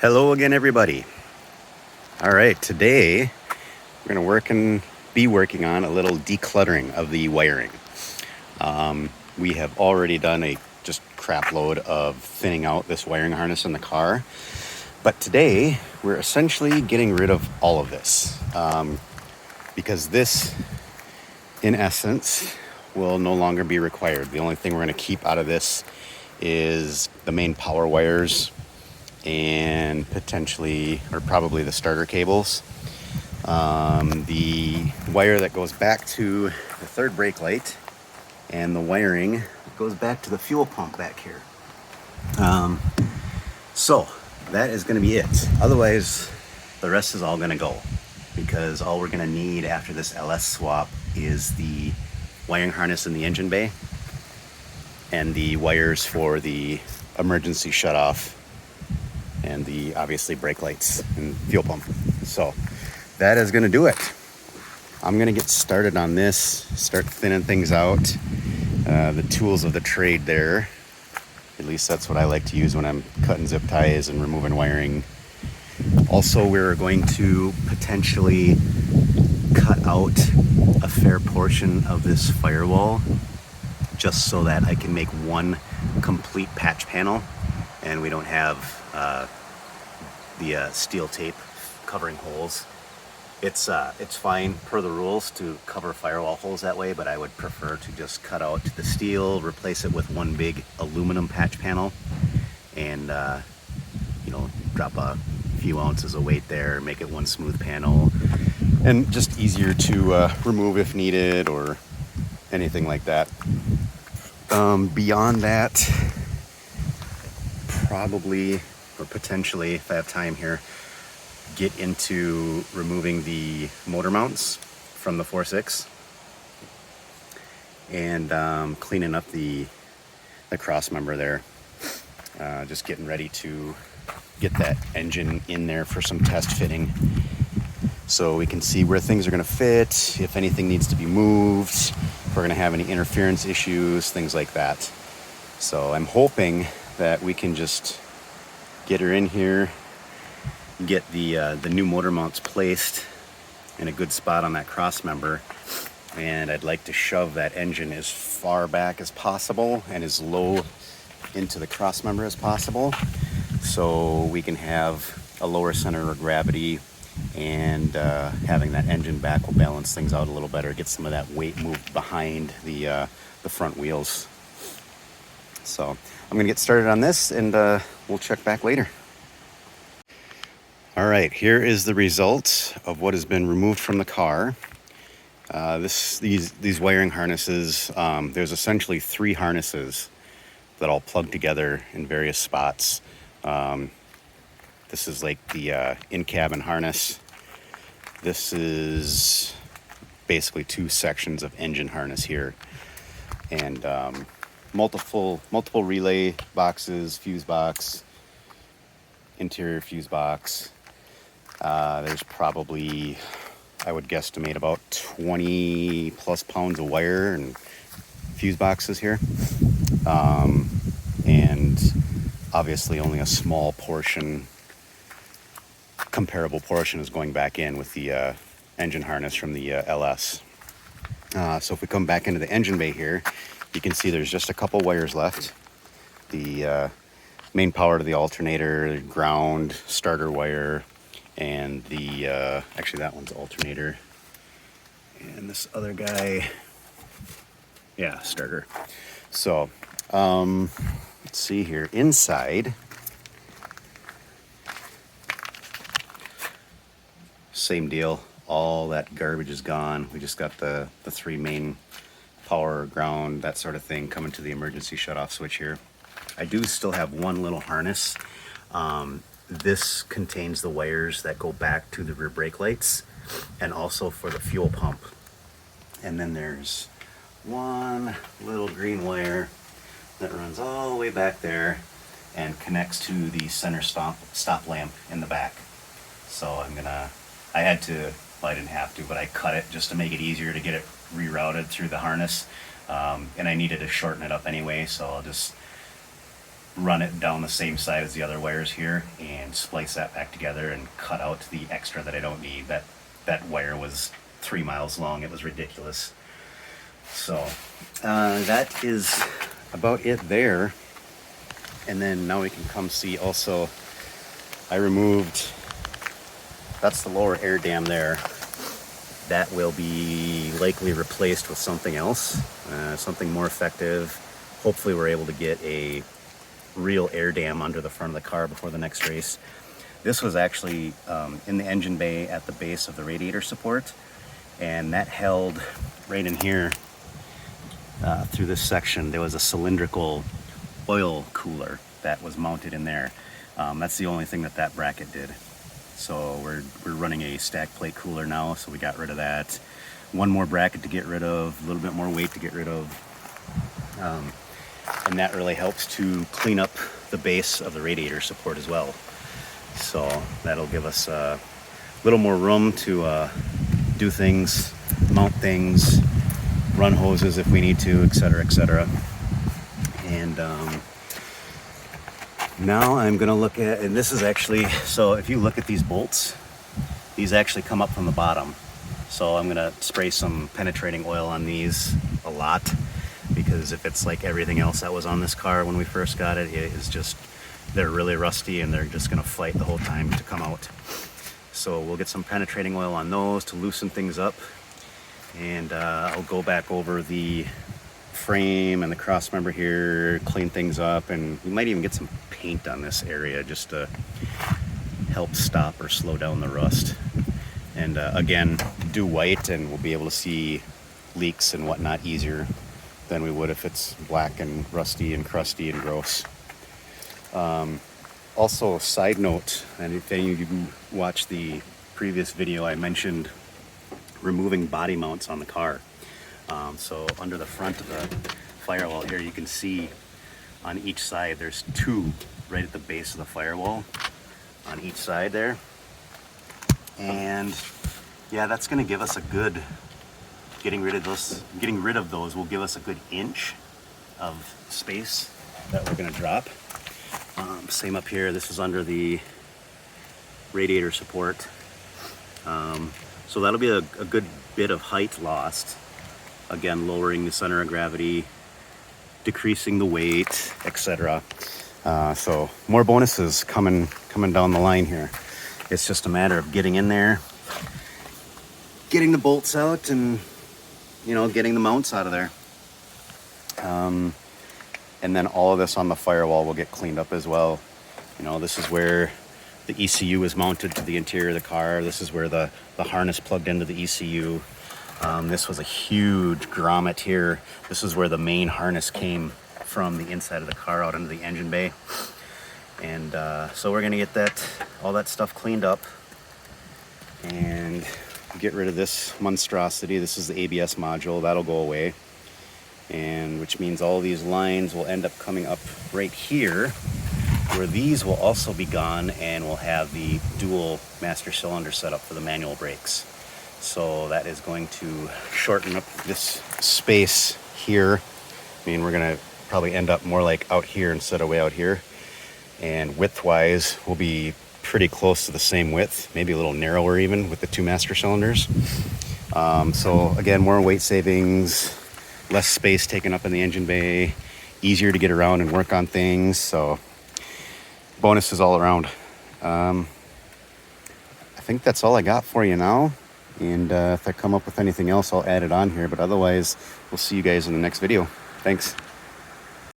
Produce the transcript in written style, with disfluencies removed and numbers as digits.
Hello again, everybody. All right, today we're going to be working on a little decluttering of the wiring. We have already done a just crap load of thinning out this wiring harness in the car, but today we're essentially getting rid of all of this because this, in essence, will no longer be required. The only thing we're going to keep out of this is the main power wires and potentially, or probably, the starter cables. The wire that goes back to the third brake light and the wiring that goes back to the fuel pump back here. So that is going to be it. Otherwise, the rest is all going to go, because all we're going to need after this LS swap is the wiring harness in the engine bay and the wires for the emergency shutoff and the obviously brake lights and fuel pump. So that is going to do it. I'm going to get started on this, start thinning things out. The tools of the trade there. At least that's what I like to use when I'm cutting zip ties and removing wiring. Also, we're going to potentially cut out a fair portion of this firewall just so that I can make one complete patch panel and we don't have the steel tape covering holes. It's fine per the rules to cover firewall holes that way, but I would prefer to just cut out the steel, replace it with one big aluminum patch panel, and drop a few ounces of weight there, make it one smooth panel, and just easier to remove if needed or anything like that. Beyond that, probably, or potentially, if I have time here, get into removing the motor mounts from the 4.6 and cleaning up the cross member there. Just getting ready to get that engine in there for some test fitting so we can see where things are going to fit, if anything needs to be moved, if we're going to have any interference issues, things like that. So I'm hoping that we can just get her in here, get the new motor mounts placed in a good spot on that cross member, and I'd like to shove that engine as far back as possible and as low into the cross member as possible so we can have a lower center of gravity, and having that engine back will balance things out a little better, get some of that weight moved behind the front wheels. So I'm going to get started on this, and we'll check back later. All right, here is the result of what has been removed from the car. These wiring harnesses, there's essentially 3 harnesses that all plug together in various spots. This is like the in-cabin harness. This is basically 2 sections of engine harness here, and multiple relay boxes, fuse box, interior fuse box. There's probably, I would guesstimate, about 20 plus pounds of wire and fuse boxes here. And obviously only a small portion, comparable portion, is going back in with the engine harness from the LS. So if we come back into the engine bay here, you can see there's just a couple wires left. The main power to the alternator, ground, starter wire, and the actually that one's alternator, and this other guy, yeah, starter. So let's see here inside. Same deal, all that garbage is gone. We just got the 3 main power, ground, that sort of thing coming to the emergency shutoff switch here. I do still have one little harness. This contains the wires that go back to the rear brake lights and also for the fuel pump. And then there's one little green wire that runs all the way back there and connects to the center stop lamp in the back. So I had to, well, I didn't have to, but I cut it just to make it easier to get it rerouted through the harness. And I needed to shorten it up anyway, so I'll just run it down the same side as the other wires here and splice that back together and cut out the extra that I don't need. That wire was 3 miles long. It was ridiculous. So that is about it there. And then now we can come see also, I removed, that's the lower air dam there. That will be likely replaced with something else, something more effective. Hopefully we're able to get a real air dam under the front of the car before the next race. This was actually in the engine bay at the base of the radiator support, and that held right in here through this section. There was a cylindrical oil cooler that was mounted in there. That's the only thing that bracket did. So we're running a stack plate cooler now, so we got rid of that. One more bracket to get rid of, a little bit more weight to get rid of. And that really helps to clean up the base of the radiator support as well. So that'll give us a little more room to do things, mount things, run hoses if we need to, etc., etc. And now I'm gonna look at, and this is actually, so if you look at these bolts, these actually come up from the bottom. So I'm gonna spray some penetrating oil on these a lot, because if it's like everything else that was on this car when we first got it, it is just, they're really rusty and they're just gonna fight the whole time to come out. So we'll get some penetrating oil on those to loosen things up. And I'll go back over the frame and the cross member here, clean things up, and we might even get some paint on this area just to help stop or slow down the rust. And again, do white and we'll be able to see leaks and whatnot easier than we would if it's black and rusty and crusty and gross. Also, side note, and if any of you watched the previous video, I mentioned removing body mounts on the car. So under the front of the firewall here, you can see on each side there's two right at the base of the firewall on each side there. And yeah, that's going to give us a good, getting rid of those will give us a good inch of space that we're going to drop. Same up here, this is under the radiator support. So that'll be a good bit of height lost. Again, lowering the center of gravity, decreasing the weight, etc. So more bonuses coming down the line here. It's just a matter of getting in there, getting the bolts out, and getting the mounts out of there. And then all of this on the firewall will get cleaned up as well. This is where the ECU is mounted to the interior of the car. This is where the harness plugged into the ECU. This was a huge grommet here. This is where the main harness came from the inside of the car out into the engine bay. And so we're gonna get all that stuff cleaned up and get rid of this monstrosity. This is the ABS module, that'll go away. And which means all these lines will end up coming up right here, where these will also be gone, and we'll have the dual master cylinder setup for the manual brakes. So that is going to shorten up this space here. I mean, we're gonna probably end up more like out here instead of way out here. And width-wise, we'll be pretty close to the same width, maybe a little narrower even with the two master cylinders. So again, more weight savings, less space taken up in the engine bay, easier to get around and work on things. So bonuses all around. I think that's all I got for you now. And if I come up with anything else, I'll add it on here. But otherwise, we'll see you guys in the next video. Thanks.